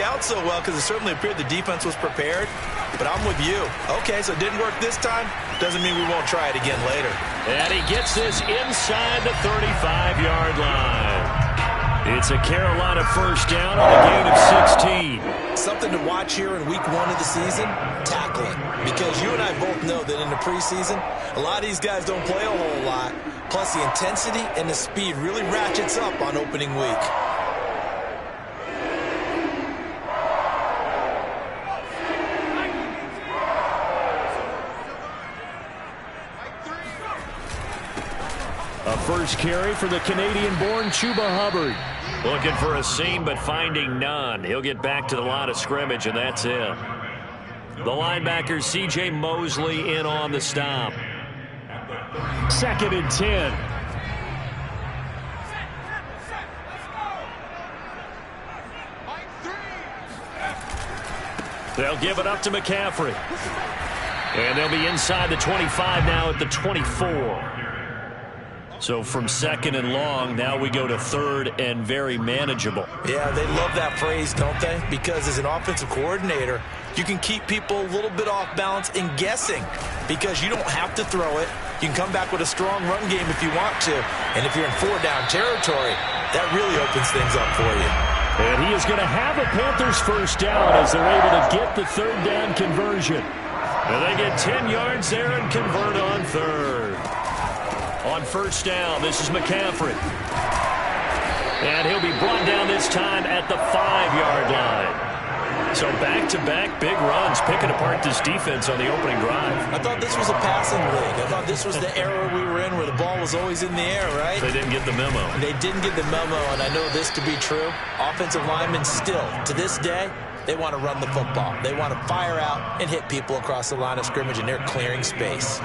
out so well because it certainly appeared the defense was prepared. But I'm with you. Okay, so it didn't work this time. Doesn't mean we won't try it again later. And he gets this inside the 35-yard line. It's a Carolina first down on a gain of 16. Something to watch here in week 1 of the season, tackling. Because you and I both know that in the preseason, a lot of these guys don't play a whole lot. Plus, the intensity and the speed really ratchets up on opening week. A first carry for the Canadian-born Chuba Hubbard. Looking for a seam, but finding none. He'll get back to the line of scrimmage, and that's it. The linebacker, C.J. Mosley, in on the stop. 2nd and 10. They'll give it up to McCaffrey. And they'll be inside the 25 now at the 24. So from 2nd and long, now we go to 3rd and very manageable. Yeah, they love that phrase, don't they? Because as an offensive coordinator, you can keep people a little bit off balance and guessing because you don't have to throw it. You can come back with a strong run game if you want to. And if you're in 4-down territory, that really opens things up for you. And he is going to have a Panthers first down as they're able to get the 3rd down conversion. And they get 10 yards there and convert on 3rd. On first down, this is McCaffrey. And he'll be brought down this time at the 5-yard line. So back-to-back big runs, picking apart this defense on the opening drive. I thought this was a passing league. I thought this was the era we were in where the ball was always in the air, right? They didn't get the memo. They didn't get the memo, and I know this to be true. Offensive linemen still, to this day, they want to run the football. They want to fire out and hit people across the line of scrimmage, and they're clearing space.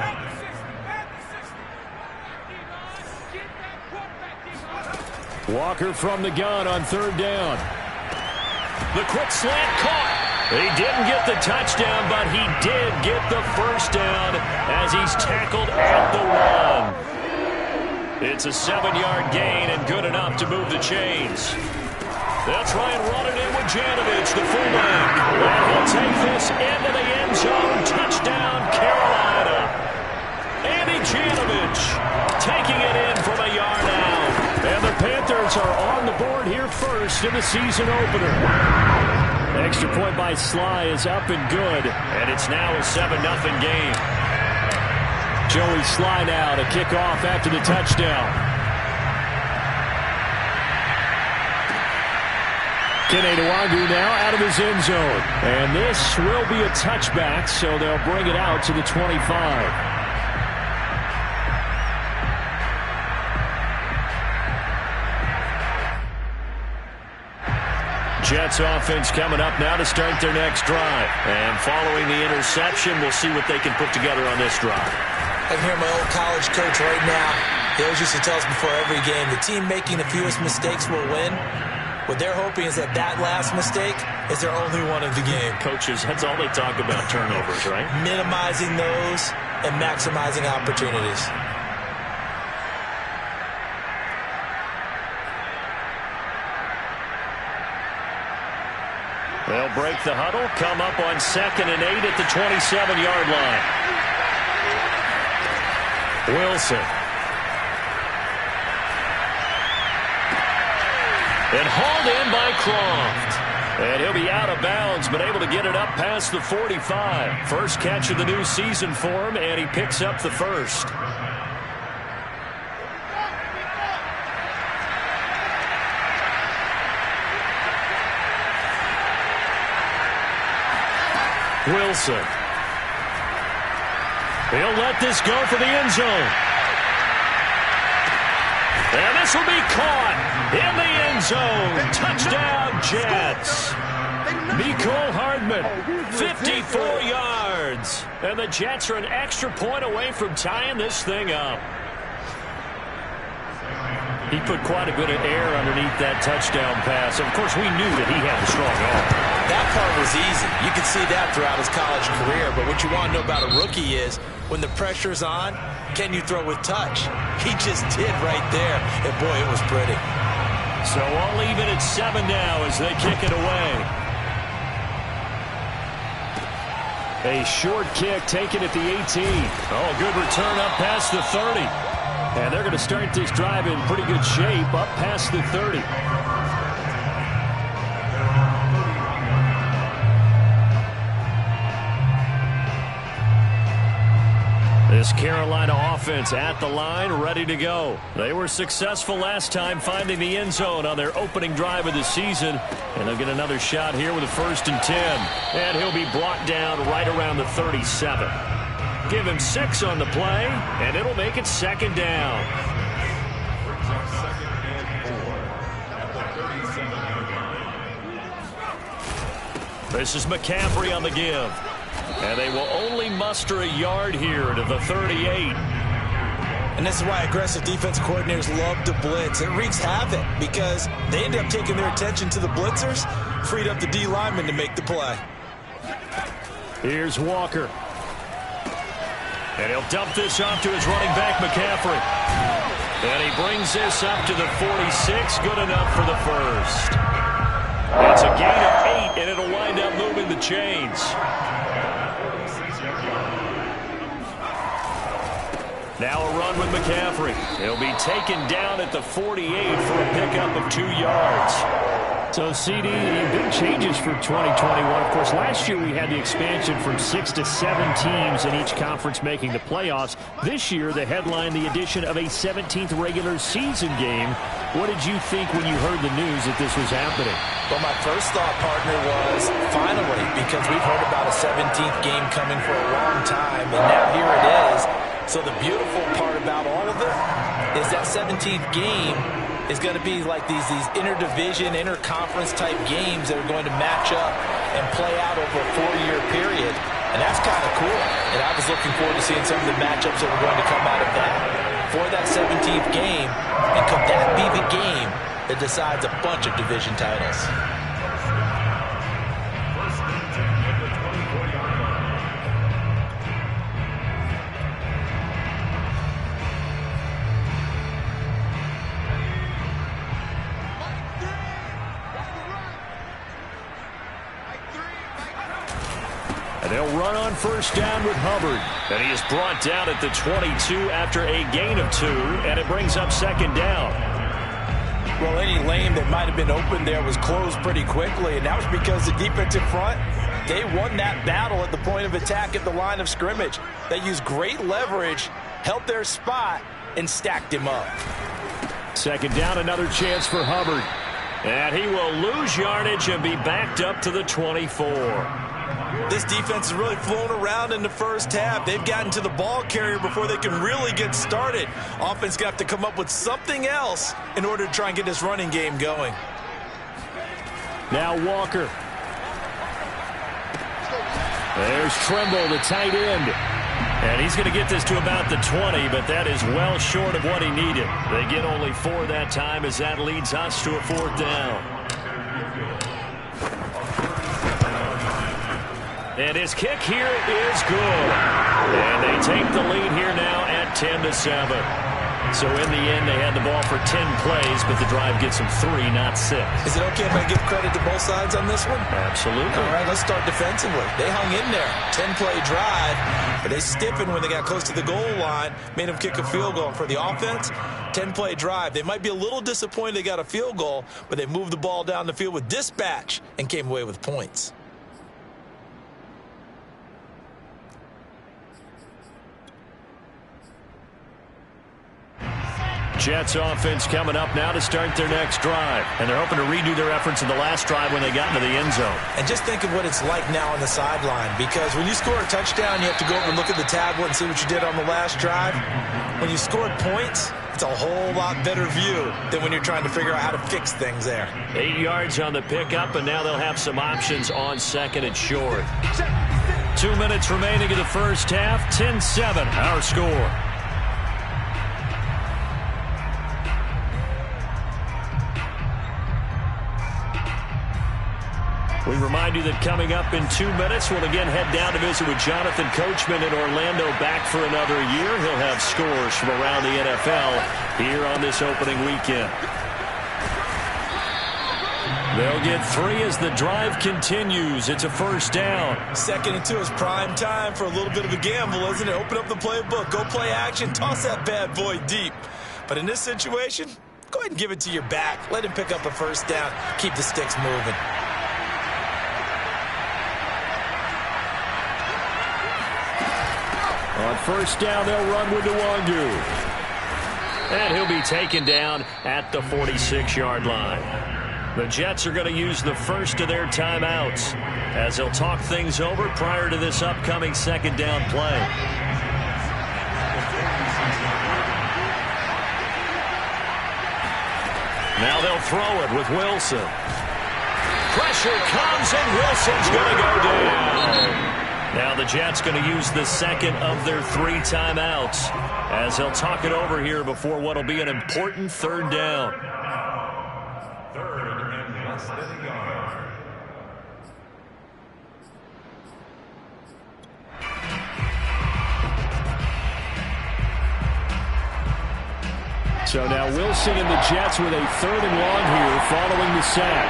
Walker from the gun on 3rd down. The quick slant caught. He didn't get the touchdown, but he did get the first down as he's tackled at the 1. It's a 7-yard gain and good enough to move the chains. They'll try and run it in with Janovich, the fullback. And he'll take this into the end zone. Touchdown, Carolina. Andy Janovich taking it in from a yard out. And the Panthers are on the board here first in the season opener. Extra point by Sly is up and good. And it's now a 7-0 game. Joey Sly now to kick off after the touchdown. Kene Nwangwu now out of his end zone. And this will be a touchback, so they'll bring it out to the 25. Jets offense coming up now to start their next drive. And following the interception, we'll see what they can put together on this drive. I can hear my old college coach right now. He always used to tell us before every game, the team making the fewest mistakes will win. What they're hoping is that that last mistake is their only one of the game. Coaches, that's all they talk about, turnovers, right? Minimizing those and maximizing opportunities. They'll break the huddle, come up on 2nd and 8 at the 27-yard line. Wilson. And hauled in by Croft. And he'll be out of bounds, but able to get it up past the 45. First catch of the new season for him, and he picks up the first. Wilson. He'll let this go for the end zone. And this will be caught in the end zone. Touchdown, Jets. Mecole Hardman, 54 yards. And the Jets are an extra point away from tying this thing up. He put quite a bit of air underneath that touchdown pass. Of course, we knew that he had a strong arm. That part was easy. You could see that throughout his college career. But what you want to know about a rookie is when the pressure's on, can you throw with touch? He just did right there. And, boy, it was pretty. So I'll leave it at 7 now as they kick it away. A short kick taken at the 18. Oh, good return up past the 30. And they're going to start this drive in pretty good shape up past the 30. This Carolina offense at the line, ready to go. They were successful last time finding the end zone on their opening drive of the season. And they'll get another shot here with a 1st and 10. And he'll be brought down right around the 37. Give him 6 on the play, and it'll make it 2nd down. This is McCaffrey on the give. And they will only muster a yard here to the 38. And this is why aggressive defense coordinators love to blitz. It wreaks havoc because they end up taking their attention to the blitzers, freed up the D lineman to make the play. Here's Walker. And he'll dump this off to his running back, McCaffrey. And he brings this up to the 46. Good enough for the first. It's a gain of 8, and it'll wind up moving the chains. Now a run with McCaffrey. He'll be taken down at the 48 for a pickup of 2 yards. So, CD, big changes for 2021. Of course, last year we had the expansion from 6 to 7 teams in each conference making the playoffs. This year, they headlined the addition of a 17th regular season game. What did you think when you heard the news that this was happening? Well, my first thought, partner, was finally, because we've heard about a 17th game coming for a long time, and now here it is. So the beautiful part about all of it is that 17th game is going to be like these interdivision, interconference type games that are going to match up and play out over a 4-year period. And that's kind of cool. And I was looking forward to seeing some of the matchups that were going to come out of that for that 17th game. And could that be the game that decides a bunch of division titles? And they'll run on 1st down with Hubbard. And he is brought down at the 22 after a gain of 2, and it brings up 2nd down. Well, any lane that might have been open there was closed pretty quickly, and that was because the defensive front, they won that battle at the point of attack at the line of scrimmage. They used great leverage, held their spot, and stacked him up. 2nd down, another chance for Hubbard. And he will lose yardage and be backed up to the 24. This defense has really flown around in the first half. They've gotten to the ball carrier before they can really get started. Offense got to come up with something else in order to try and get this running game going. Now Walker. There's Trimble, the tight end. And he's going to get this to about the 20, but that is well short of what he needed. They get only 4 that time as that leads us to a 4th down. And his kick here is good. And they take the lead here now at 10-7. So in the end, they had the ball for 10 plays, but the drive gets them 3, not 6. Is it okay if I give credit to both sides on this one? Absolutely. All right, let's start defensively. They hung in there. 10-play drive, but they stiffened when they got close to the goal line, made them kick a field goal. For the offense, 10-play drive. They might be a little disappointed they got a field goal, but they moved the ball down the field with dispatch and came away with points. Jets offense coming up now to start their next drive. And they're hoping to redo their efforts in the last drive when they got into the end zone. And just think of what it's like now on the sideline, because when you score a touchdown, you have to go over and look at the tablet and see what you did on the last drive. When you scored points, it's a whole lot better view than when you're trying to figure out how to fix things there. 8 yards on the pickup, and now they'll have some options on 2nd and short. 2 minutes remaining in the first half, 10-7, our score. We remind you that coming up in 2 minutes, we'll again head down to visit with Jonathan Coachman in Orlando, back for another year. He'll have scores from around the NFL here on this opening weekend. They'll get 3 as the drive continues. It's a first down. 2nd and 2 is prime time for a little bit of a gamble, isn't it? Open up the playbook, go play action, toss that bad boy deep. But in this situation, go ahead and give it to your back. Let him pick up a first down. Keep the sticks moving. On first down, they'll run with Nwangu. And he'll be taken down at the 46-yard line. The Jets are going to use the first of their timeouts as they'll talk things over prior to this upcoming second down play. Now they'll throw it with Wilson. Pressure comes and Wilson's going to go down. Now the Jets going to use the second of their 3 timeouts as they'll talk it over here before what will be an important third down. Third and less than a yard. So now Wilson and the Jets with a 3rd and long here following the sack.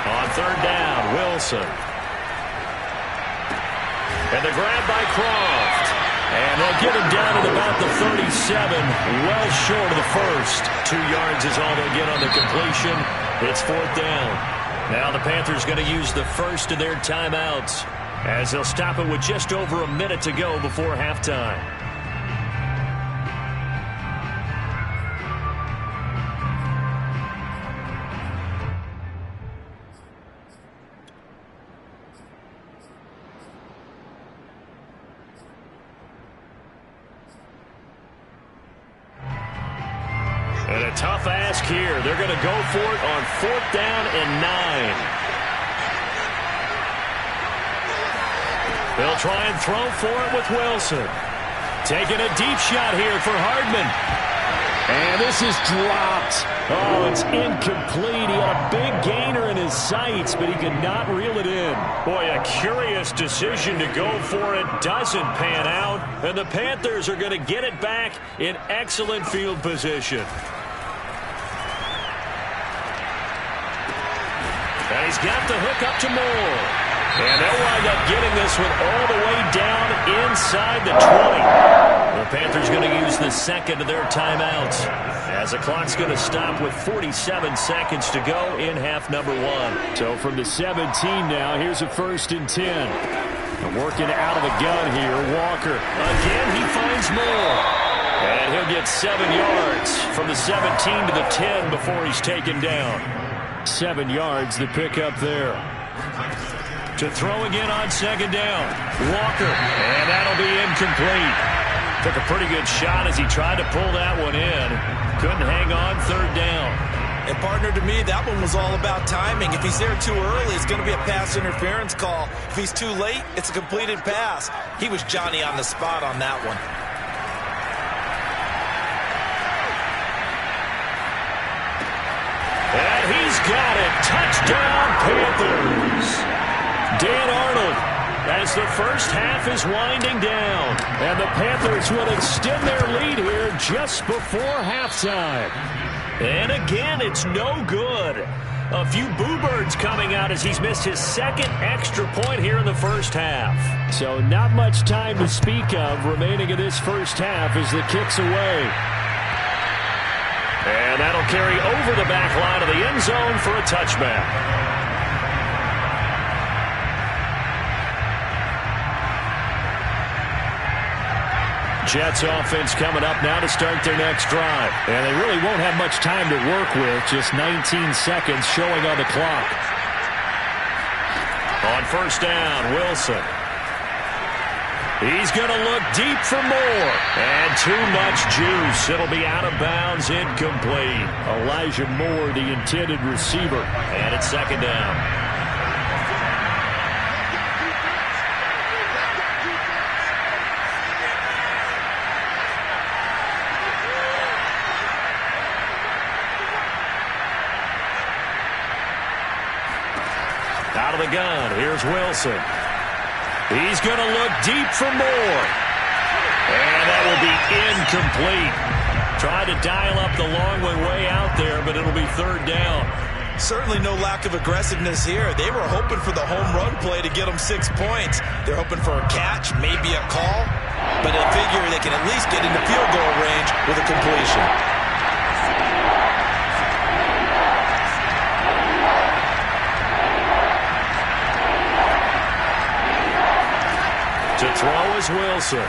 On 3rd down, Wilson. And the grab by Croft. And they'll get him down at about the 37, well short of the first. 2 yards is all they'll get on the completion. It's 4th down. Now the Panthers going to use the first of their timeouts as they'll stop it with just over a minute to go before halftime. And a tough ask here. They're going to go for it on 4th down and 9. They'll try and throw for it with Wilson. Taking a deep shot here for Hardman. And this is dropped. Oh, it's incomplete. He had a big gainer in his sights, but he could not reel it in. Boy, a curious decision to go for it. Doesn't pan out. And the Panthers are going to get it back in excellent field position. And he's got the hook up to Moore. And they'll wind up getting this one all the way down inside the 20. The Panthers going to use the second of their timeouts as the clock's going to stop with 47 seconds to go in half number 1. So from the 17 now, here's a 1st and 10. And working out of the gun here, Walker. Again, he finds Moore. And he'll get 7 yards from the 17 to the 10 before he's taken down. 7 yards, the pickup there. To throw again on 2nd down. Walker. And that'll be incomplete. Took a pretty good shot as he tried to pull that one in. Couldn't hang on 3rd down. And partner, to me, that one was all about timing. If he's there too early, it's going to be a pass interference call. If he's too late, it's a completed pass. He was Johnny on the spot on that one. And he's got it. Touchdown, Panthers. Dan Arnold, as the first half is winding down. And the Panthers will extend their lead here just before halftime. And again, it's no good. A few boo birds coming out as he's missed his 2nd extra point here in the first half. So not much time to speak of remaining in this first half as the kick's away. And that'll carry over the back line of the end zone for a touchback. Jets offense coming up now to start their next drive. And they really won't have much time to work with. Just 19 seconds showing on the clock. On 1st down, Wilson. He's going to look deep for more. And too much juice. It'll be out of bounds, incomplete. Elijah Moore, the intended receiver. And it's 2nd down. Out of the gun, here's Wilson. He's going to look deep for more. And that will be incomplete. Tried to dial up the long way out there, but it'll be third down. Certainly no lack of aggressiveness here. They were hoping for the home run play to get them 6 points. They're hoping for a catch, maybe a call, but they figure they can at least get into field goal range with a completion. To throw is Wilson.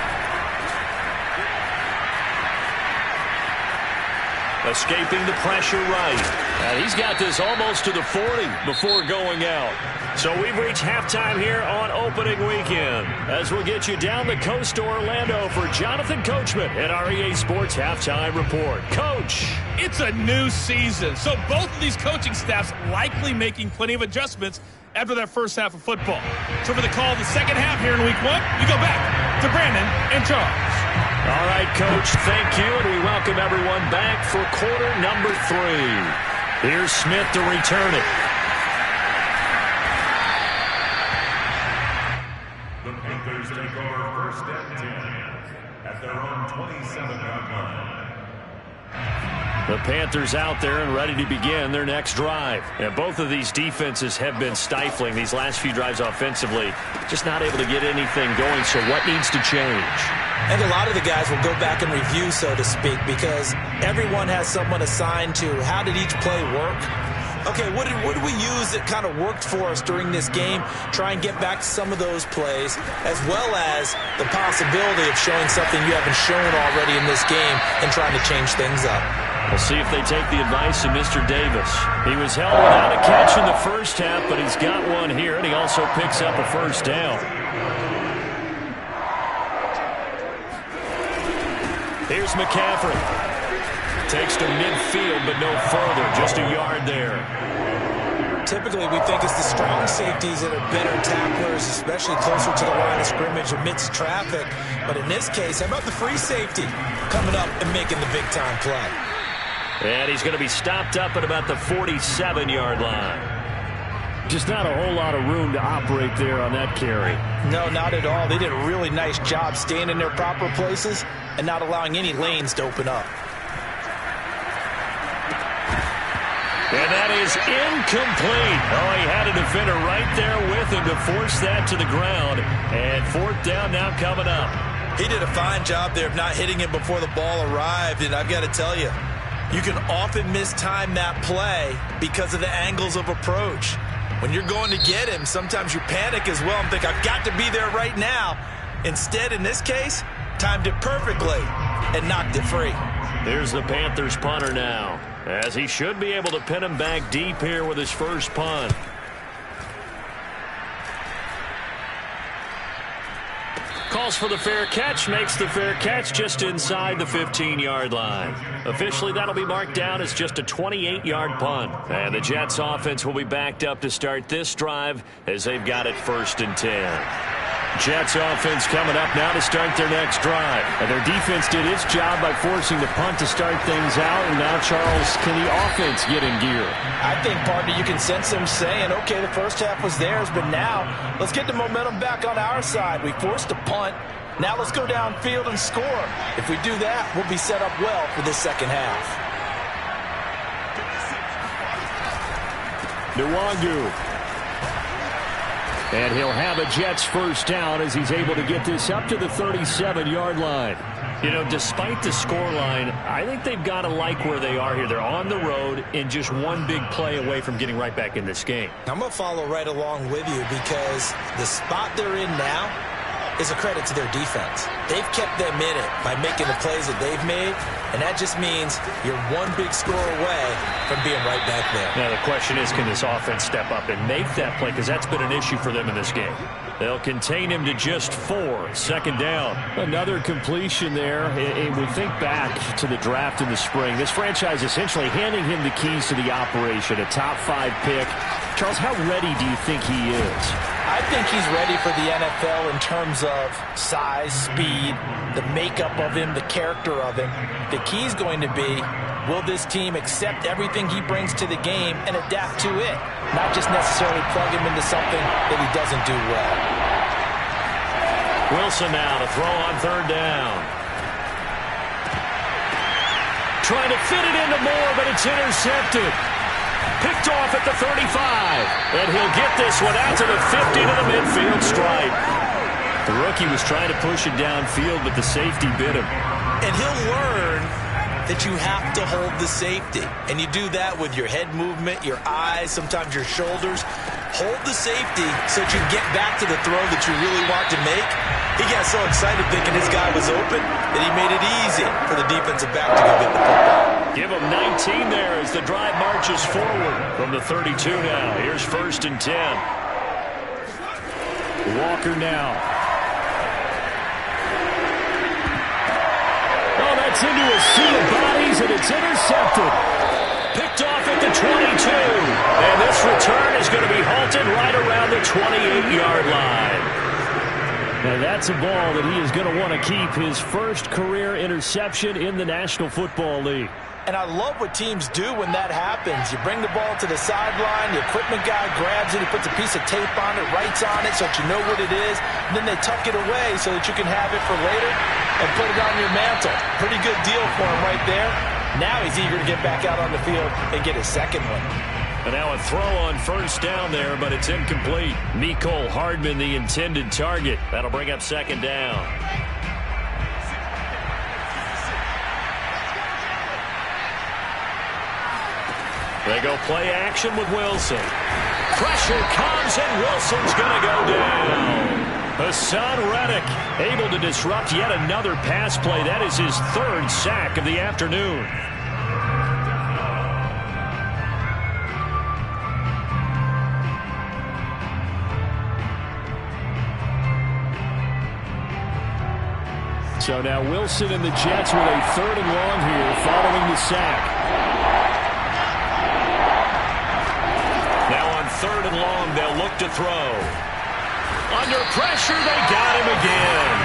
Escaping the pressure right. And he's got this almost to the 40 before going out. So we've reached halftime here on opening weekend. As we'll get you down the coast to Orlando for Jonathan Coachman at our EA Sports Halftime Report. Coach. It's a new season, so both of these coaching staffs likely making plenty of adjustments after that first half of football. So for the call of the second half here in week 1, we go back to Brandon and Charles. All right, Coach, thank you, and we welcome everyone back for quarter number 3. Here's Smith to return it. The Panthers take over first and 10 at their own 27-yard line. The Panthers out there and ready to begin their next drive. And both of these defenses have been stifling these last few drives offensively. Just not able to get anything going, so what needs to change? I think a lot of the guys will go back and review, so to speak, because everyone has someone assigned to how did each play work. Okay, what did we use that kind of worked for us during this game? Try and get back to some of those plays, as well as the possibility of showing something you haven't shown already in this game and trying to change things up. We'll see if they take the advice of Mr. Davis. He was held without a catch in the first half, but he's got one here, and he also picks up a first down. Here's McCaffrey. Takes to midfield, but no further. Just a yard there. Typically, we think it's the strong safeties that are better tacklers, especially closer to the line of scrimmage amidst traffic. But in this case, how about the free safety coming up and making the big-time play? And he's going to be stopped up at about the 47-yard line. Just not a whole lot of room to operate there on that carry. No, not at all. They did a really nice job staying in their proper places and not allowing any lanes to open up. And that is incomplete. Oh, he had a defender right there with him to force that to the ground. And fourth down now coming up. He did a fine job there of not hitting him before the ball arrived. And I've got to tell you, you can often mistime that play because of the angles of approach. When you're going to get him, sometimes you panic as well and think, I've got to be there right now. Instead, in this case, timed it perfectly and knocked it free. There's the Panthers punter now, as he should be able to pin him back deep here with his first punt. Calls for the fair catch, makes the fair catch just inside the 15-yard line. Officially, that'll be marked down as just a 28-yard punt. And the Jets offense will be backed up to start this drive as they've got it 1st and 10. Jets offense coming up now to start their next drive. And their defense did its job by forcing the punt to start things out. And now, Charles, can the offense get in gear? I think, partner, you can sense them saying, okay, the first half was theirs, but now let's get the momentum back on our side. We forced a punt. Now let's go downfield and score. If we do that, we'll be set up well for this second half. Nwangu. And he'll have a Jets first down as he's able to get this up to the 37-yard line. You know, despite the scoreline, I think they've got to like where they are here. They're on the road and just one big play away from getting right back in this game. I'm going to follow right along with you because the spot they're in now is a credit to their defense. They've kept them in it by making the plays that they've made, and that just means you're one big score away from being right back there. Now, the question is, can this offense step up and make that play? Because that's been an issue for them in this game. They'll contain him to just 4. Second down. Another completion there. And we think back to the draft in the spring. This franchise essentially handing him the keys to the operation, a top 5 pick. Charles, how ready do you think he is? I think he's ready for the NFL in terms of size, speed, the makeup of him, the character of him. The key is going to be, will this team accept everything he brings to the game and adapt to it? Not just necessarily plug him into something that he doesn't do well. Wilson now to throw on 3rd down. trying to fit it into Moore, but it's intercepted. Picked off at the 35. And he'll get this one out to the 50 to the midfield stripe. The rookie was trying to push it downfield, but the safety bit him. And he'll learn that you have to hold the safety. And you do that with your head movement, your eyes, sometimes your shoulders. Hold the safety so that you get back to the throw that you really want to make. He got so excited thinking his guy was open that he made it easy for the defensive back to go get the football. Give him 19 there as the drive marches forward from the 32 now. Here's 1st and 10. Walker now. Oh, that's into a sea of bodies, and it's intercepted. Picked off at the 22. And this return is going to be halted right around the 28-yard line. Now that's a ball that he is going to want to keep, his first career interception in the National Football League. And I love what teams do when that happens. You bring the ball to the sideline, the equipment guy grabs it, he puts a piece of tape on it, writes on it so that you know what it is, and then they tuck it away so that you can have it for later and put it on your mantle. Pretty good deal for him right there. Now he's eager to get back out on the field and get his second one. And now a throw on 1st down there, but it's incomplete. Mecole Hardman, the intended target. That'll bring up 2nd down. They go play action with Wilson. Pressure comes, and Wilson's going to go down. Hassan Reddick able to disrupt yet another pass play. That is his 3rd sack of the afternoon. So now Wilson and the Jets with a 3rd and long here following the sack. Now on 3rd and long, they'll look to throw. Under pressure, they got him again.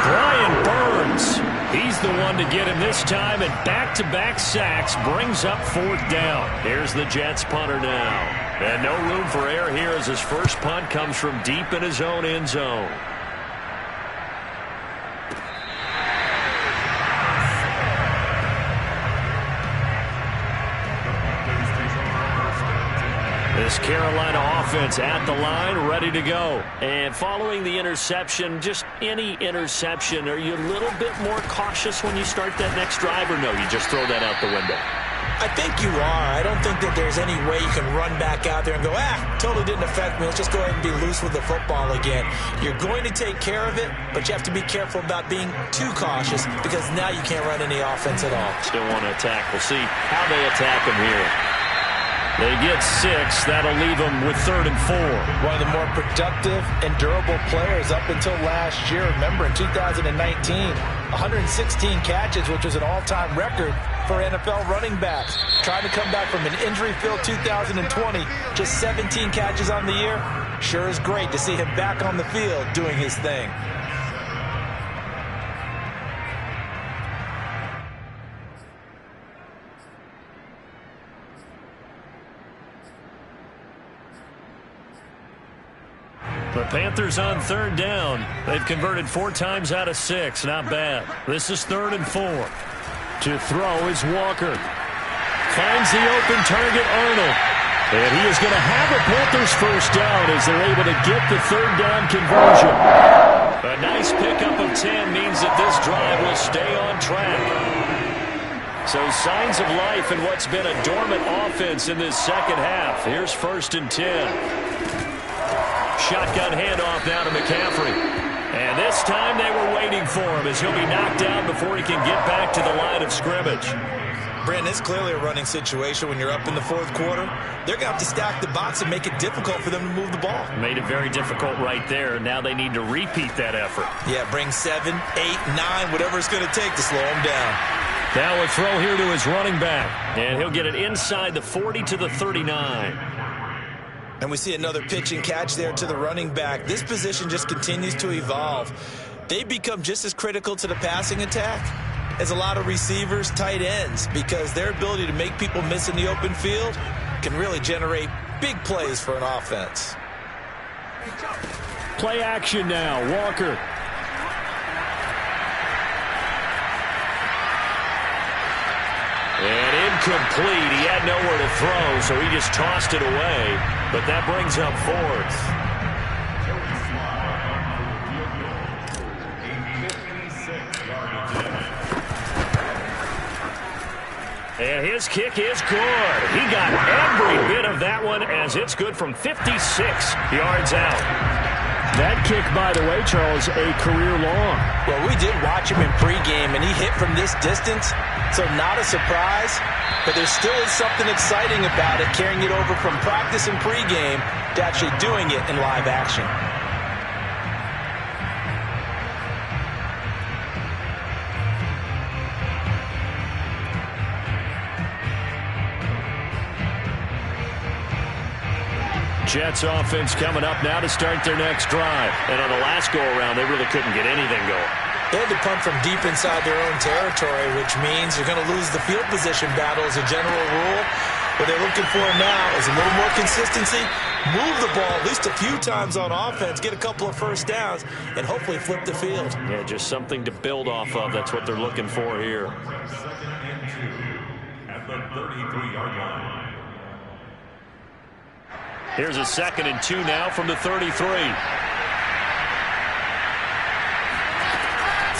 Brian Burns, he's the one to get him this time, and back-to-back sacks brings up 4th down. Here's the Jets punter now. And no room for error here as his first punt comes from deep in his own end zone. This Carolina offense at the line, ready to go. And following the interception, just any interception, are you a little bit more cautious when you start that next drive, or no, you just throw that out the window? I think you are. I don't think that there's any way you can run back out there and go, totally didn't affect me. Let's just go ahead and be loose with the football again. You're going to take care of it, but you have to be careful about being too cautious because now you can't run any offense at all. Still want to attack. We'll see how they attack him here. They get 6. That'll leave them with 3rd and 4. One of the more productive and durable players up until last year. Remember, in 2019, 116 catches, which was an all-time record for NFL running backs. Trying to come back from an injury-filled 2020, just 17 catches on the year. Sure is great to see him back on the field doing his thing. The Panthers on 3rd down. They've converted 4 times out of 6. Not bad. This is 3rd and 4. To throw is Walker. Finds the open target, Arnold. And he is going to have a Panthers first down as they're able to get the 3rd down conversion. A nice pickup of 10 means that this drive will stay on track. So signs of life in what's been a dormant offense in this second half. Here's 1st and 10. Shotgun handoff now to McCaffrey. And this time they were waiting for him as he'll be knocked down before he can get back to the line of scrimmage. Brandon, it's clearly a running situation when you're up in the 4th quarter. They're going to have to stack the box and make it difficult for them to move the ball. Made it very difficult right there. Now they need to repeat that effort. Yeah, bring 7, 8, 9, whatever it's going to take to slow him down. Now a throw here to his running back. And he'll get it inside the 40 to the 39. And we see another pitch and catch there to the running back. This position just continues to evolve. They become just as critical to the passing attack as a lot of receivers, tight ends, because their ability to make people miss in the open field can really generate big plays for an offense. Play action now, Walker. incomplete. He had nowhere to throw, so he just tossed it away. But that brings up fourth. And his kick is good. He got every bit of that one as it's good from 56 yards out. That kick, by the way, Charles, a career long. Well, we did watch him in pregame, and he hit from this distance, so not a surprise. But there still is something exciting about it, carrying it over from practice and pregame to actually doing it in live action. Jets offense coming up now to start their next drive. And on the last go-around, they really couldn't get anything going. They had to punt from deep inside their own territory, which means you're going to lose the field position battle as a general rule. What they're looking for now is a little more consistency, move the ball at least a few times on offense, get a couple of first downs, and hopefully flip the field. Yeah, just something to build off of. That's what they're looking for here. Second and 2 at the 33-yard line. Here's a 2nd and 2 now from the 33.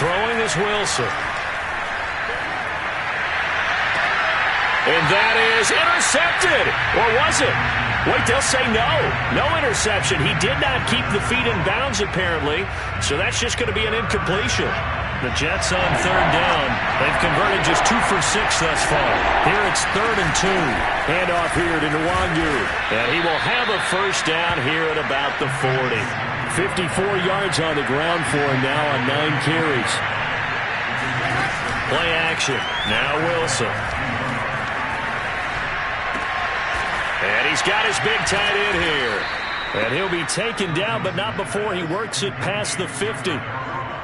Throwing is Wilson. And that is intercepted. Or was it? Wait, they'll say no. No interception. He did not keep the feet in bounds, apparently. So that's just going to be an incompletion. The Jets on 3rd down. They've converted just 2 for 6 thus far. Here it's 3rd and 2. Handoff here to Nwangu. And he will have a first down here at about the 40. 54 yards on the ground for him now on 9 carries. Play action. Now Wilson. And he's got his big tight end here. And he'll be taken down, but not before he works it past the 50.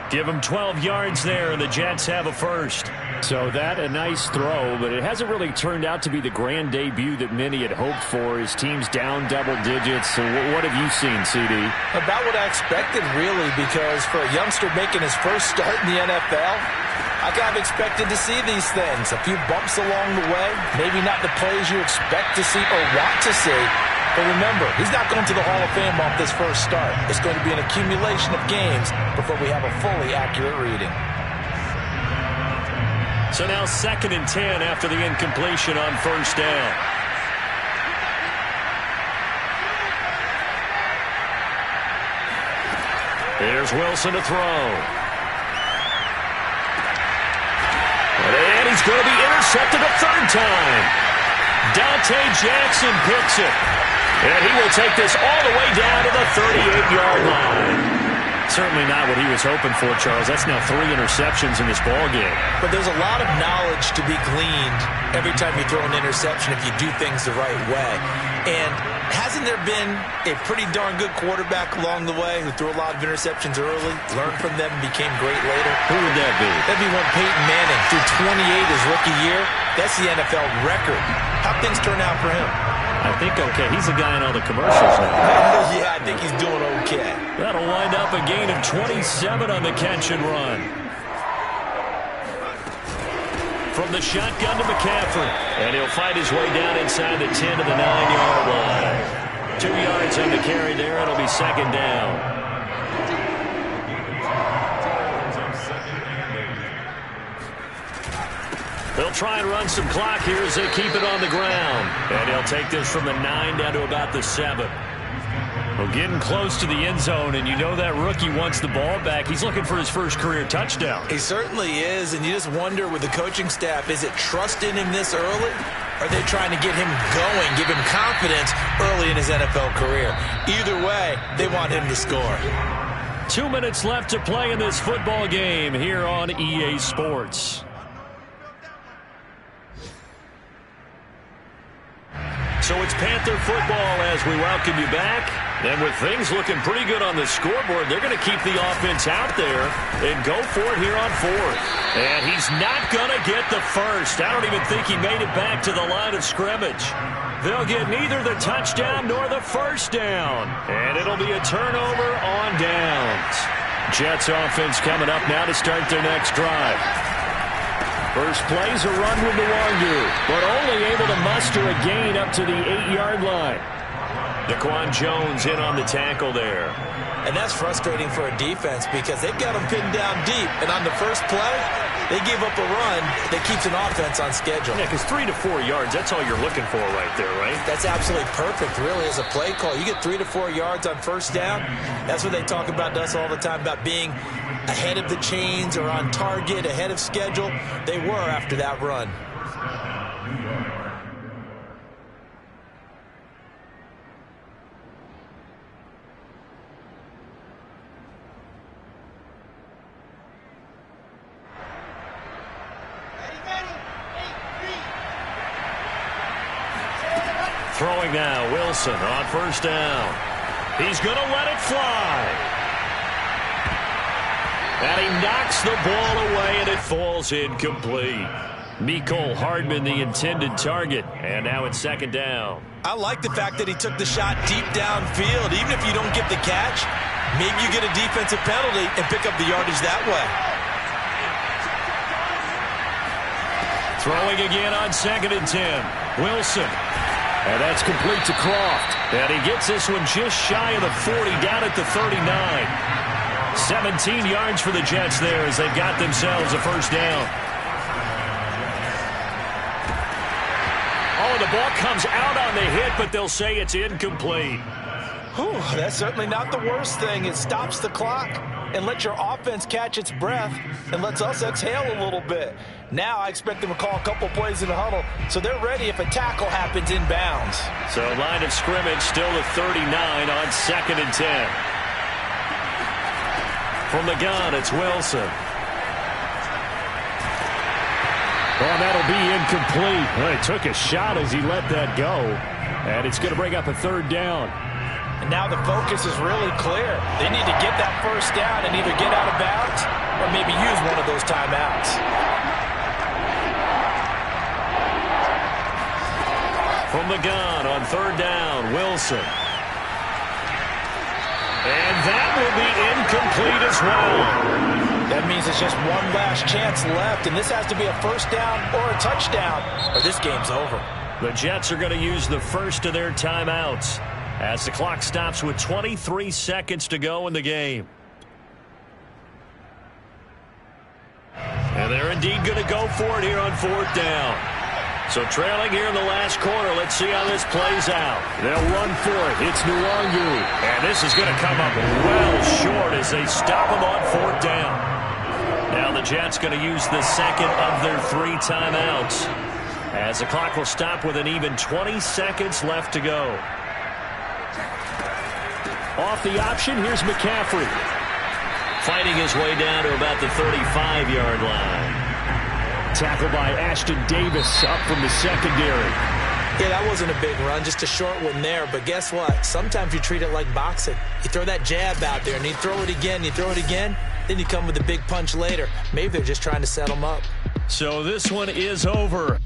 Give him 12 yards there, and the Jets have a first. So that a nice throw, but it hasn't really turned out to be the grand debut that many had hoped for. His team's down double digits. So what have you seen, CD? About what I expected, really, because for a youngster making his first start in the NFL, I kind of expected to see these things. A few bumps along the way, maybe not the plays you expect to see or want to see. But remember, he's not going to the Hall of Fame off this first start. It's going to be an accumulation of games before we have a fully accurate reading. So now 2nd and 10 after the incompletion on first down. Here's Wilson to throw. And he's going to be intercepted a 3rd time. Dante Jackson picks it. And he will take this all the way down to the 38-yard line. Certainly not what he was hoping for, Charles. That's now 3 interceptions in this ballgame. But there's a lot of knowledge to be gleaned every time you throw an interception if you do things the right way. And hasn't there been a pretty darn good quarterback along the way who threw a lot of interceptions early, learned from them, and became great later? Who would that be? That'd be one Peyton Manning. Threw 28 his rookie year. That's the NFL record. How'd things turn out for him? I think okay. He's the guy in all the commercials now. Yeah, I think he's doing okay. That'll wind up a gain of 27 on the catch and run. From the shotgun to McCaffrey. And he'll fight his way down inside the 10 to the 9-yard line. 2 yards on the carry there. It'll be 2nd down. They'll try and run some clock here as they keep it on the ground. And he'll take this from the 9 down to about the 7. Well, getting close to the end zone, and you know that rookie wants the ball back. He's looking for his first career touchdown. He certainly is, and you just wonder with the coaching staff, is it trust in him this early? Or are they trying to get him going, give him confidence early in his NFL career? Either way, they want him to score. 2 minutes left to play in this football game here on EA Sports. So it's Panther football as we welcome you back. And with things looking pretty good on the scoreboard, they're going to keep the offense out there and go for it here on 4th. And he's not going to get the first. I don't even think he made it back to the line of scrimmage. They'll get neither the touchdown nor the first down. And it'll be a turnover on downs. Jets offense coming up now to start their next drive. First play's a run with Nwangu, but only able to muster a gain up to the 8-yard line. Daquan Jones in on the tackle there. And that's frustrating for a defense because they've got them pinned down deep. And on the first play, they give up a run that keeps an offense on schedule. Yeah, because 3 to 4 yards, that's all you're looking for right there, right? That's absolutely perfect, really, as a play call. You get 3 to 4 yards on first down. That's what they talk about us all the time, about being ahead of the chains or on target, ahead of schedule. They were after that run. Throwing now, Wilson on first down. He's going to let it fly. And he knocks the ball away, and it falls incomplete. Mecole Hardman, the intended target, and now it's second down. I like the fact that he took the shot deep downfield. Even if you don't get the catch, maybe you get a defensive penalty and pick up the yardage that way. Throwing again on 2nd and 10. Wilson. And that's complete to Croft. And he gets this one just shy of the 40, down at the 39. 17 yards for the Jets there as they've got themselves a first down. Oh, the ball comes out on the hit, but they'll say it's incomplete. Whew, that's certainly not the worst thing. It stops the clock and lets your offense catch its breath and lets us exhale a little bit. Now I expect them to call a couple plays in the huddle, so they're ready if a tackle happens inbounds. So line of scrimmage still at 39 on 2nd and 10. From the gun, it's Wilson. Oh, that'll be incomplete. Well, he took a shot as he let that go, and it's going to bring up a 3rd down. And now the focus is really clear. They need to get that first down and either get out of bounds or maybe use one of those timeouts. From the gun on 3rd down, Wilson. And that will be incomplete as well. That means it's just one last chance left, and this has to be a first down or a touchdown, or this game's over. The Jets are going to use the first of their timeouts as the clock stops with 23 seconds to go in the game. And they're indeed going to go for it here on 4th down. So trailing here in the last quarter, let's see how this plays out. They'll run for it. It's Nwangu. And this is going to come up well short as they stop him on 4th down. Now the Jets going to use the second of their 3 timeouts as the clock will stop with an even 20 seconds left to go. Off the option, here's McCaffrey. Fighting his way down to about the 35-yard line. Tackled by Ashton Davis up from the secondary. Yeah, that wasn't a big run, just a short one there. But guess what? Sometimes you treat it like boxing. You throw that jab out there, and you throw it again, then you come with a big punch later. Maybe they're just trying to set them up. So this one is over.